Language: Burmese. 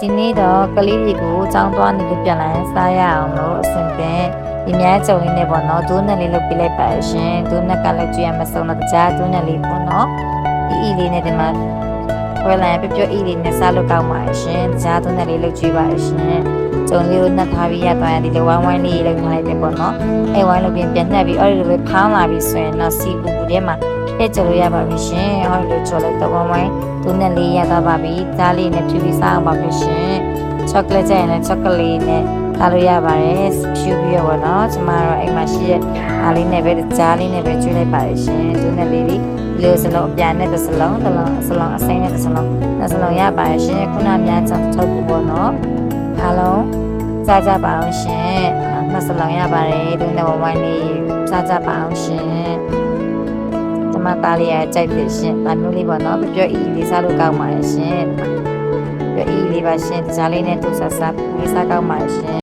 ဒီနေ့တော့ကလေးတွေကိုចောင်းသွားနေလို့ပြန်လာရင်စားရအောင်လို့အဆင်သင့်ဒီများကြုံလေးနဲ့ပေါ့နော်ဒိုးနဲ့လေးလုပ်ပြလိုက်ပါရှင်ဒိုးနဲ့ကလည်းကြွရမဆုံးတော့ကြားဒိုးနဲ့လေးပေါ့နော်အီလေးနဲ့ဒီမှာဝယ်လာပြအီလေးနဲ့စားလို့ကောင်းပါရှင်ကြားဒိုးနဲ့လေးလုပ်ကြည့်ပါရှင်ကြုံလေးကိုနှက်ထားပြီးရသွားရင်ဒီလိုဝိုင်းဝိုင်းလေးလုပ်ထားလိုက်တယ်ပေါ့နော်အဲဝိုင်းလို့ပြန်နှက်ပြီးအော်ဒီလိုပဲဖောင်းလာပြီးဆိုရင်တော့စီပူပူထဲမှာထည့်ကြလို့ရပါပြီရှင်ဟောဒီလိုချော်လိုက်တော့ဝိုင်းဝိုင်းဒိုးနဲ့လေးရသွားပါပြီကြားလေးနဲ့ဖြူပြီးစားအောင်ပါပြီရှင်ချောကလက်ကျရင်လည်းချောကလေးနဲ့ထားလို့ရပါတယ်ဖြူပြီးတော့နော်ကျမတို့အိမ်မှာရှိတဲ့အားလေးနဲ့ပဲကြားလေးနဲ့ပဲကျွေးလိုက်ပါတယ်ရှင်ဒိုးနဲ့လေးဒီလိုစလုံးအပြာနဲ့တစ်စလုံးအစိမ်းနဲ့တစ်စလုံးရပါတယ်ရှင်ခုနများချောက်ထုတ်ပေါ့နော်အားလုံးစားကြပါအောင်ရှင်နှစ်စလုံးရပါတယ်ဒိုးနဲ့ဝိုင်းလေးစားကြပါအောင်ရှင်ကျမသားလေးရဲ့ကြိုက်တယ်ရှင်ဒါမျိုးလေးပေါ့နော်ပြောအီလေးစားလို့ကောင်းပါတယ်ရှင်ပြောအီလေးပါရှင်ကြားလေးနဲ့တူဆဆပူလေးစားကောင်းပါတယ်ရှင်